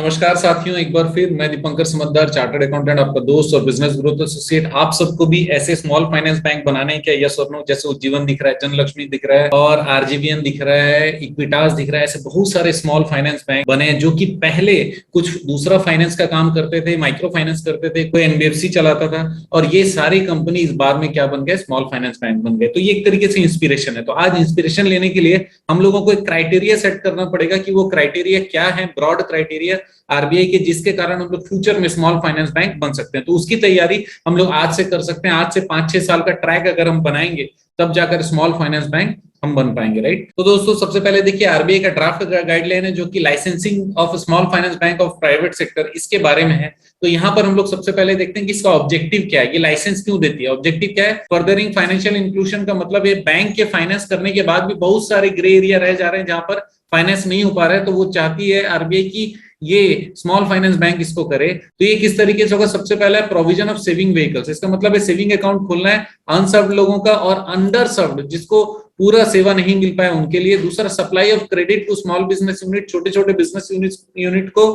नमस्कार साथियों, एक बार फिर मैं दीपंकर समझदार, चार्टर्ड अकाउंटेंट, आपका दोस्त और बिजनेस ग्रोथ एसोसिएट। आप सबको भी ऐसे स्मॉल फाइनेंस बैंक बनाने हैं क्या? यस और नो? जैसे उज्जीवन दिख रहा है, जनलक्ष्मी दिख रहा है और आरजीवीएन दिख रहा है, इक्विटास दिख रहा है। ऐसे बहुत सारे स्मॉल फाइनेंस बैंक बने हैं जो कि पहले कुछ दूसरा फाइनेंस का काम करते थे, माइक्रो फाइनेंस करते थे, कोई एनबीएफसी चलाता था, और ये सारी कंपनीज बाद में क्या बन गए? स्मॉल फाइनेंस बैंक बन गए। तो ये एक तरीके से इंस्पिरेशन है। तो आज इंस्पिरेशन लेने के लिए हम लोगों को एक क्राइटेरिया सेट करना पड़ेगा कि वो क्राइटेरिया क्या है, ब्रॉड क्राइटेरिया आरबीआई के, जिसके कारण हम लोग फ्यूचर में स्मॉल फाइनेंस बैंक बन सकते हैं। तो उसकी तैयारी हम लोग आज से कर सकते हैं। आज से 5-6 साल का ट्रैक अगर हम बनाएंगे तब जाकर स्मॉल फाइनेंस बैंक हम बन पाएंगे, राइट? तो दोस्तों, सबसे पहले देखिए, आरबीआई का ड्राफ्ट गाइडलाइन है जो कि licensing of small finance bank of private sector, इसके बारे में है। तो यहाँ पर हम लोग सबसे पहले देखते हैं कि इसका ऑब्जेक्टिव क्या है, ये लाइसेंस क्यों देती है। ऑब्जेक्टिव क्या है? फर्दरिंग फाइनेंशियल इंक्लूजन का मतलब ये बैंक के फाइनेंस करने के बाद भी बहुत सारे ग्रे एरिया रह जा रहे हैं जहां पर फाइनेंस नहीं हो पा रहा है। तो वो चाहती है आरबीआई की ये स्मॉल फाइनेंस बैंक इसको करे। तो ये किस तरीके से होगा? सबसे पहला है प्रोविजन ऑफ सेविंग व्हीकल्स। इसका मतलब है सेविंग अकाउंट खोलना है अनसर्व्ड लोगों का और अंडर सर्व्ड, जिसको पूरा सेवा नहीं मिल पाया, उनके लिए। दूसरा, supply of credit to small business unit, छोटे छोटे बिजनेस यूनिट को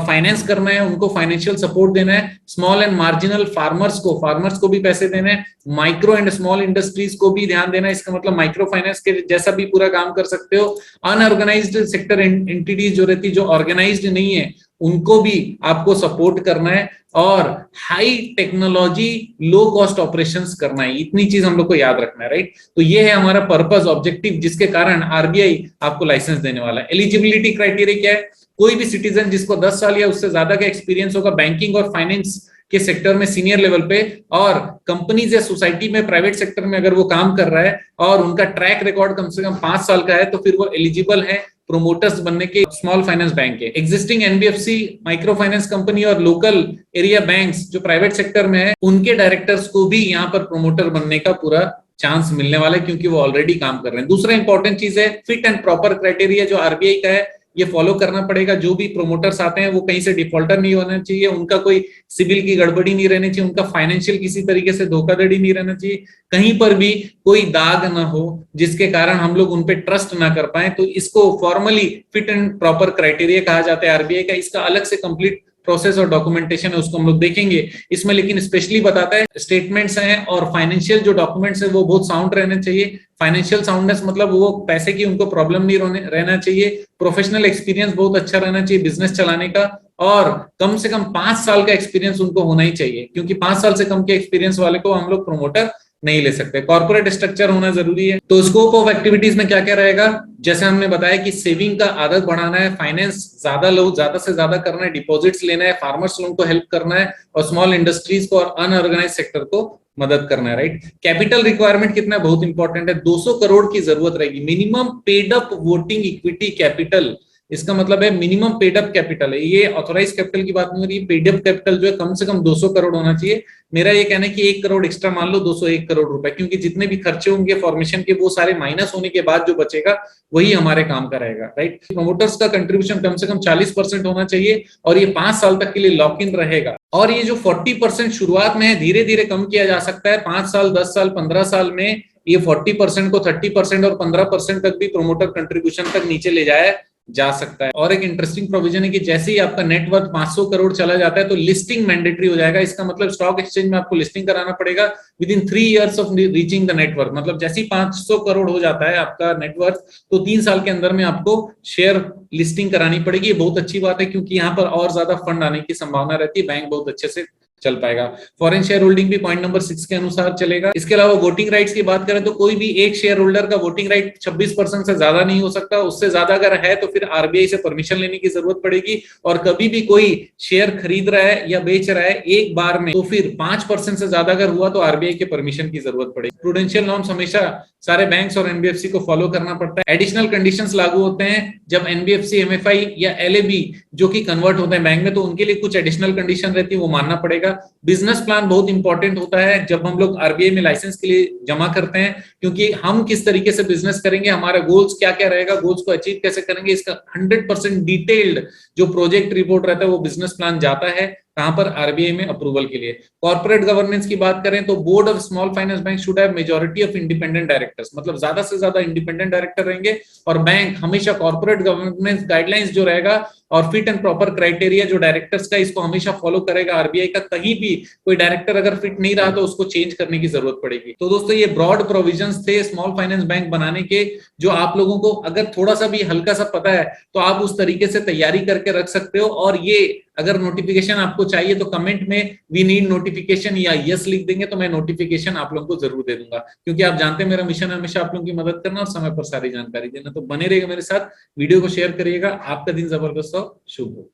फाइनेंस करना है, उनको फाइनेंशियल सपोर्ट देना है। स्मॉल एंड मार्जिनल फार्मर्स को भी पैसे देने हैं। माइक्रो एंड स्मॉल इंडस्ट्रीज को भी ध्यान देना है। इसका मतलब माइक्रो फाइनेंस के जैसा भी पूरा काम कर सकते हो। अनऑर्गेनाइज्ड सेक्टर एंटिटीज जो रहती, जो ऑर्गेनाइज्ड नहीं है, उनको भी आपको सपोर्ट करना है। और high technology low cost operations करना है। इतनी चीज हम लोग को याद रखना है, राइट? तो ये है हमारा पर्पस, ऑब्जेक्टिव, जिसके कारण आरबीआई आपको लाइसेंस देने वाला है। एलिजिबिलिटी क्राइटेरिया क्या है? कोई भी सिटीजन जिसको 10 साल या उससे ज्यादा का एक्सपीरियंस होगा बैंकिंग और फाइनेंस के सेक्टर में सीनियर लेवल पे, और कंपनीज या सोसाइटी में प्राइवेट सेक्टर में अगर वो काम कर रहा है और उनका ट्रैक रिकॉर्ड कम से कम 5 साल का है, तो फिर वो एलिजिबल है प्रोमोटर्स बनने के स्मॉल फाइनेंस बैंक के। Existing NBFC, micro finance company और लोकल एरिया बैंक्स जो प्राइवेट सेक्टर में है, उनके डायरेक्टर्स को भी यहाँ पर प्रोमोटर बनने का पूरा चांस मिलने वाला है, क्योंकि वो ऑलरेडी काम कर रहे हैं। दूसरा इंपॉर्टेंट चीज है फिट एंड प्रॉपर क्राइटेरिया, जो आरबीआई का है, ये फॉलो करना पड़ेगा। जो भी प्रोमोटर्स आते हैं वो कहीं से डिफॉल्टर नहीं होना चाहिए, उनका कोई सिविल की गड़बड़ी नहीं रहनी चाहिए, उनका फाइनेंशियल किसी तरीके से धोखाधड़ी नहीं रहना चाहिए, कहीं पर भी कोई दाग ना हो जिसके कारण हम लोग उन पे ट्रस्ट ना कर पाए। तो इसको formally fit and proper criteria कहा जाता है आरबीआई का। इसका अलग से कंप्लीट प्रोसेस और डॉक्यूमेंटेशन है, उसको हम लोग देखेंगे इसमें। लेकिन स्पेशली बताता है स्टेटमेंट्स हैं और फाइनेंशियल जो डॉक्यूमेंट्स है वो बहुत साउंड रहने चाहिए। फाइनेंशियल साउंडनेस मतलब वो पैसे की उनको प्रॉब्लम नहीं रहना चाहिए। प्रोफेशनल एक्सपीरियंस बहुत अच्छा रहना चाहिए बिजनेस चलाने का, और कम से कम 5 साल का एक्सपीरियंस उनको होना ही चाहिए, क्योंकि 5 साल से कम के एक्सपीरियंस वाले को हम लोग प्रोमोटर नहीं ले सकते। कॉर्पोरेट स्ट्रक्चर होना जरूरी है। तो स्कोप ऑफ एक्टिविटीज में क्या क्या रहेगा? जैसे हमने बताया कि सेविंग का आदत बढ़ाना है, फाइनेंस ज्यादा से ज्यादा करना है, डिपॉजिट्स लेना है, फार्मर्स लोगों को हेल्प करना है, और स्मॉल इंडस्ट्रीज को और अनऑर्गेनाइज सेक्टर को मदद करना है, राइट? कैपिटल रिक्वायरमेंट कितना बहुत इंपॉर्टेंट है। 200 करोड़ की जरूरत रहेगी minimum paid up voting equity capital. इसका मतलब है मिनिमम पेड अप कैपिटल है, ये ऑथोराइज कैपिटल की बात नहीं हो रही है। पेड अप कैपिटल जो है कम से कम 200 करोड़ होना चाहिए। मेरा ये कहना है कि 1 करोड़ एक्स्ट्रा मान लो, 201 करोड़ रुपए, क्योंकि जितने भी खर्चे होंगे फॉर्मेशन के वो सारे माइनस होने के बाद जो बचेगा वही हमारे काम का रहेगा, राइट? प्रमोटर्स का कंट्रीब्यूशन कम से कम 40% होना चाहिए, और ये 5 साल तक के लिए लॉक इन रहेगा। और ये जो 40% शुरुआत में है, धीरे धीरे कम किया जा सकता है। 5 साल, 10 साल, 15 साल में ये 40% को 30% और 15% तक भी प्रमोटर कंट्रीब्यूशन तक नीचे ले जाया जा सकता है। और एक इंटरेस्टिंग प्रोविजन है कि जैसे ही आपका नेटवर्थ 500 करोड़ चला जाता है तो लिस्टिंग मैंडेटरी हो जाएगा। इसका मतलब स्टॉक एक्सचेंज में आपको लिस्टिंग कराना पड़ेगा with in 3 years of reaching the net worth. मतलब जैसे ही 500 करोड़ हो जाता है आपका नेटवर्थ, तो 3 साल के अंदर में आपको शेयर लिस्टिंग करानी पड़ेगी। ये बहुत अच्छी बात है, क्योंकि यहाँ पर और ज्यादा फंड आने की संभावना रहती है, बैंक बहुत अच्छे से चल पाएगा। फॉरेन शेयर होल्डिंग भी पॉइंट नंबर 6 के अनुसार चलेगा। इसके अलावा वोटिंग राइट्स की बात करें तो कोई भी एक शेयर होल्डर का वोटिंग राइट 26% से ज्यादा नहीं हो सकता। उससे ज्यादा अगर है तो फिर आरबीआई से परमिशन लेने की जरूरत पड़ेगी। और कभी भी कोई शेयर खरीद रहा है या बेच रहा है एक बार में, तो फिर 5% से ज्यादा अगर हुआ तो आरबीआई के परमिशन की जरूरत पड़ेगी। प्रूडेंशियल नॉर्म्स हमेशा सारे बैंक्स और एनबीएफसी को फॉलो करना पड़ता है। एडिशनल कंडीशंस लागू होते हैं जब एनबीएफसी, एमएफआई या एलएबी जो कि कन्वर्ट होते हैं बैंक में, तो उनके लिए कुछ एडिशनल कंडीशन रहती है, वो मानना पड़ेगा। बिजनेस प्लान बहुत इंपॉर्टेंट होता है जब हम लोग आरबीआई में लाइसेंस के लिए जमा करते हैं, क्योंकि हम किस तरीके से बिजनेस करेंगे, हमारा गोल्स क्या क्या रहेगा, गोल्स को अचीव कैसे करेंगे, इसका 100% डिटेल्ड जो प्रोजेक्ट रिपोर्ट रहता है वो बिजनेस प्लान जाता है, कहां पर, आरबीआई में अप्रूवल के लिए। कॉर्पोरेट गवर्नेंस की बात करें तो board of small finance bank should have majority of independent directors, मतलब ज्यादा से ज्यादा इंडिपेंडेंट डायरेक्टर रहेंगे, और बैंक हमेशा कॉर्पोरेट गवर्नेंस गाइडलाइंस जो रहेगा और फिट एंड प्रॉपर क्राइटेरिया जो डायरेक्टर्स का, इसको हमेशा फॉलो करेगा आरबीआई का। कहीं भी कोई डायरेक्टर अगर फिट नहीं रहा तो उसको चेंज करने की जरूरत पड़ेगी। तो दोस्तों ये ब्रॉड प्रोविजंस थे स्मॉल फाइनेंस बैंक बनाने के, जो आप लोगों को अगर थोड़ा सा भी हल्का सा पता है तो आप उस तरीके से तैयारी करके रख सकते हो। और ये अगर नोटिफिकेशन आपको चाहिए तो कमेंट में वी नीड नोटिफिकेशन या यस लिख देंगे, तो मैं नोटिफिकेशन आप लोगों को जरूर दे दूंगा, क्योंकि आप जानते हैं मेरा मिशन हमेशा आप लोगों की मदद करना और समय पर सारी जानकारी देना। तो बने रहिएगा मेरे साथ, वीडियो को शेयर करिएगा। आपका दिन जबरदस्त हो, शुभ हो।